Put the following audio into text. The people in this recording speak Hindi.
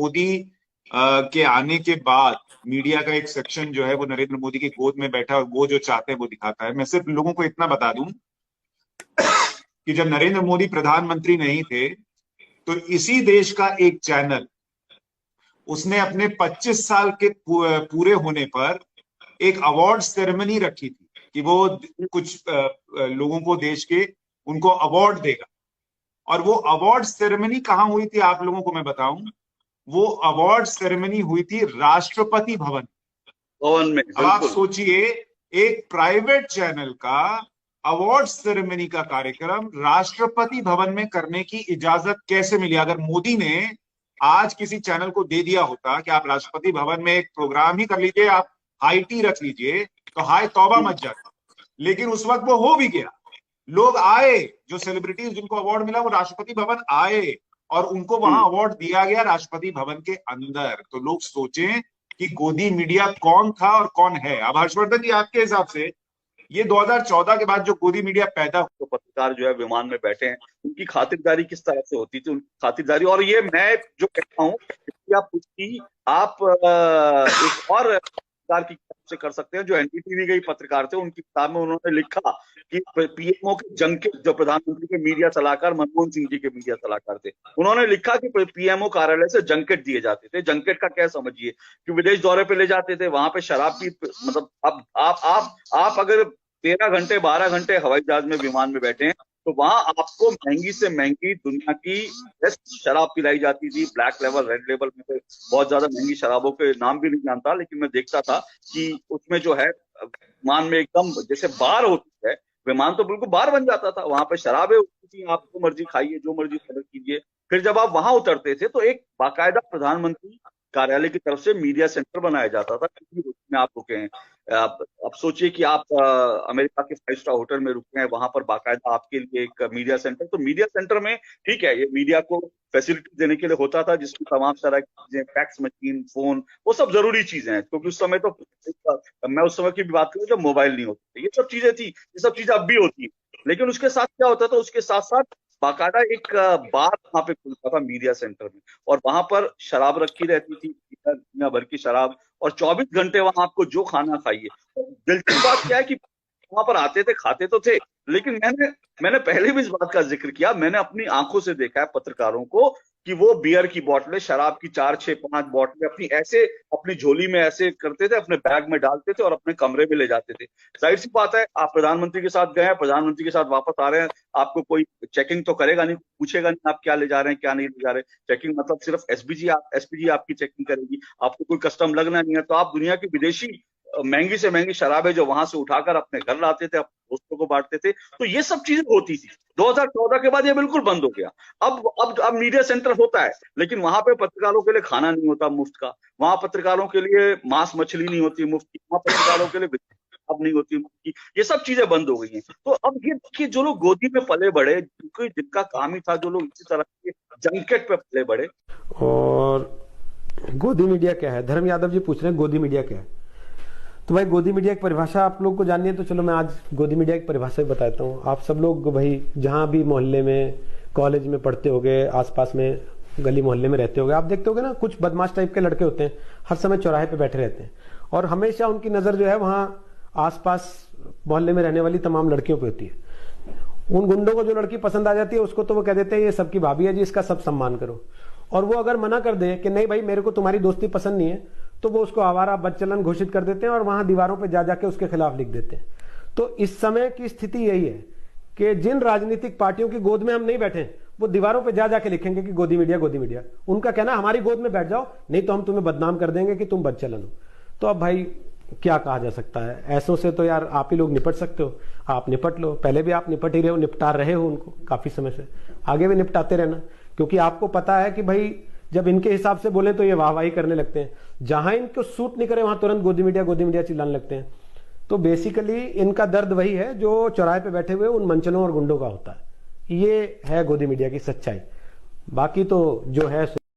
मोदी के आने के बाद मीडिया का एक सेक्शन जो है वो नरेंद्र मोदी की गोद में बैठा और वो जो चाहते हैं वो दिखाता है। मैं सिर्फ लोगों को इतना बता दूं कि जब नरेंद्र मोदी प्रधानमंत्री नहीं थे तो इसी देश का एक चैनल उसने अपने 25 साल के पूरे होने पर एक अवार्ड सेरेमनी रखी थी कि वो कुछ लोगों को देश के उनको अवार्ड देगा। और वो अवार्ड सेरेमनी कहाँ हुई थी आप लोगों को मैं बताऊं, वो अवार्ड सेरेमनी हुई थी राष्ट्रपति भवन भवन में। अब आप सोचिए, एक प्राइवेट चैनल का अवार्ड सेरेमनी का कार्यक्रम राष्ट्रपति भवन में करने की इजाजत कैसे मिली? अगर मोदी ने आज किसी चैनल को दे दिया होता कि आप राष्ट्रपति भवन में एक प्रोग्राम ही कर लीजिए, आप हाई टी रख लीजिए, तो हाय तौबा मच जाती। लेकिन उस वक्त वो हो भी गया, लोग आए, जो सेलिब्रिटीज जिनको अवार्ड मिला वो राष्ट्रपति भवन आए और उनको वहां अवार्ड दिया गया राष्ट्रपति भवन के अंदर। तो लोग सोचें कि गोदी मीडिया कौन था और कौन है। अब हर्षवर्धन जी, आपके हिसाब से ये 2014 के बाद जो गोदी मीडिया पैदा हुआ, तो पत्रकार जो है विमान में बैठे हैं, उनकी खातिरदारी किस तरह से होती थी, उनकी खातिरदारी। और ये मैं जो कहता हूँ आप एक और पत्रकार की किताब से कर सकते हैं, जो एनडीटीवी के पत्रकार थे, उनकी किताब में उन्होंने लिखा कि पीएमओ के जंकेट, जो प्रधानमंत्री के मीडिया सलाहकार मनमोहन सिंह जी के मीडिया सलाहकार थे, उन्होंने लिखा कि पीएमओ कार्यालय से जंकेट दिए जाते थे। जंकेट का क्या समझिए कि विदेश दौरे पे ले जाते थे, वहां पे शराब की, मतलब अब आप अगर 13 घंटे 12 घंटे हवाई जहाज में विमान में बैठे हैं तो वहां आपको महंगी से महंगी दुनिया की बेस्ट शराब पिलाई जाती थी। ब्लैक लेवल, रेड लेवल में तो बहुत ज्यादा महंगी शराबों के नाम भी नहीं जानता, लेकिन मैं देखता था कि उसमें जो है विमान में एकदम जैसे बार होती है, विमान तो बिल्कुल बार बन जाता था, वहां पे शराबें होती थी, आप जो मर्जी खाइए, जो मर्जी ऑर्डर कीजिए। फिर जब आप वहां उतरते थे तो एक बाकायदा प्रधानमंत्री कार्यालय की तरफ से मीडिया सेंटर बनाया जाता था में आप रुके हैं। आप सोचिए कि आप अमेरिका के 5 स्टार होटल में रुके हैं, वहां पर बाकायदा आपके लिए एक मीडिया सेंटर। तो मीडिया सेंटर में ठीक है, ये मीडिया को फैसिलिटी देने के लिए होता था, जिसमें तमाम तरह की चीजें, फैक्स मशीन, फोन, वो सब जरूरी चीजें हैं, क्योंकि उस समय तो मैं उस समय की भी बात करूं जब मोबाइल नहीं होते थे, ये सब चीजें थी, ये सब चीजें अब भी होती है। लेकिन उसके साथ क्या होता था, उसके साथ साथ बाकायदा एक बार वहां पे खुलता था मीडिया सेंटर में, और वहां पर शराब रखी रहती थी, दुनिया भर की शराब, और 24 घंटे वहां आपको जो खाना खाइए। दिलचस्प बात क्या है कि वहां पर आते थे, खाते तो थे, लेकिन मैंने पहले भी इस बात का जिक्र किया, मैंने अपनी आंखों से देखा है पत्रकारों को कि वो बियर की बोतलें, शराब की 4 6 5 बोतलें अपनी ऐसे अपनी झोली में ऐसे करते थे, अपने बैग में डालते थे और अपने कमरे में ले जाते थे। जाहिर सी बात है, आप प्रधानमंत्री के साथ गए हैं, प्रधानमंत्री के साथ वापस आ रहे हैं, आपको कोई चेकिंग तो करेगा नहीं, पूछेगा नहीं आप क्या ले जा रहे हैं, क्या नहीं ले जा रहे। चेकिंग मतलब सिर्फ एसपीजी आपकी चेकिंग करेगी, आपको कोई कस्टम लगना नहीं है। तो आप दुनिया की विदेशी महंगी से महंगी शराबें जो वहां से उठाकर अपने घर लाते थे, अपने दोस्तों को बांटते थे, तो ये सब चीजें होती थी। 2014 के बाद ये बिल्कुल बंद हो गया। अब मीडिया सेंटर होता है, लेकिन वहां पे पत्रकारों के लिए खाना नहीं होता मुफ्त का, वहां पत्रकारों के लिए मांस मछली नहीं होती मुफ्त की, वहां पत्रकारों के लिए अब नहीं होती मुफ्त की, ये सब चीजें बंद हो गई हैं। तो अब ये देखिए, जो लोग गोदी में पले बड़े, जिनका काम ही था, जो लोग इसी तरह के जंकेट पे पले बड़े। और गोदी मीडिया क्या है, धर्म यादव जी पूछ रहे हैं गोदी मीडिया क्या है। तो भाई गोदी मीडिया की परिभाषा आप लोग को जाननी है, तो चलो मैं आज गोदी मीडिया की परिभाषा भी बताता हूँ। आप सब लोग भाई जहाँ भी मोहल्ले में, कॉलेज में पढ़ते होगे, आसपास में गली मोहल्ले में रहते होगे, आप देखते होगे ना, कुछ बदमाश टाइप के लड़के होते हैं, हर समय चौराहे पे बैठे रहते हैं, और हमेशा उनकी नजर जो है वहाँ आसपास मोहल्ले में रहने वाली तमाम लड़कियों पे होती है। उन गुंडों को जो लड़की पसंद आ जाती है उसको तो वो कह देते हैं ये सबकी भाभी है जी, इसका सब सम्मान करो। और वो अगर मना कर दे कि नहीं भाई मेरे को तुम्हारी दोस्ती पसंद नहीं है, तो वो उसको आवारा बदचलन घोषित कर देते हैं और वहां दीवारों पे जा जाके उसके खिलाफ लिख देते हैं। तो इस समय की स्थिति यही है कि जिन राजनीतिक पार्टियों की गोद में हम नहीं बैठे, वो दीवारों पे जा जाके लिखेंगे कि गोदी मीडिया गोदी मीडिया। उनका कहना हमारी गोद में बैठ जाओ, नहीं तो हम तुम्हें बदनाम कर देंगे कि तुम बदचलन हो। तो अब भाई क्या कहा जा सकता है, ऐसों से तो यार आप ही लोग निपट सकते हो, आप निपट लो। पहले भी आप निपट ही रहे हो, निपटा रहे हो उनको काफी समय से, आगे भी निपटाते रहना, क्योंकि आपको पता है कि भाई जब इनके हिसाब से बोले तो ये वाहवाही करने लगते हैं, जहां इनको सूट नहीं करे वहां तुरंत गोदी मीडिया चिल्लाने लगते हैं। तो बेसिकली इनका दर्द वही है जो चौराहे पे बैठे हुए उन मंचलों और गुंडों का होता है। ये है गोदी मीडिया की सच्चाई। बाकी तो जो है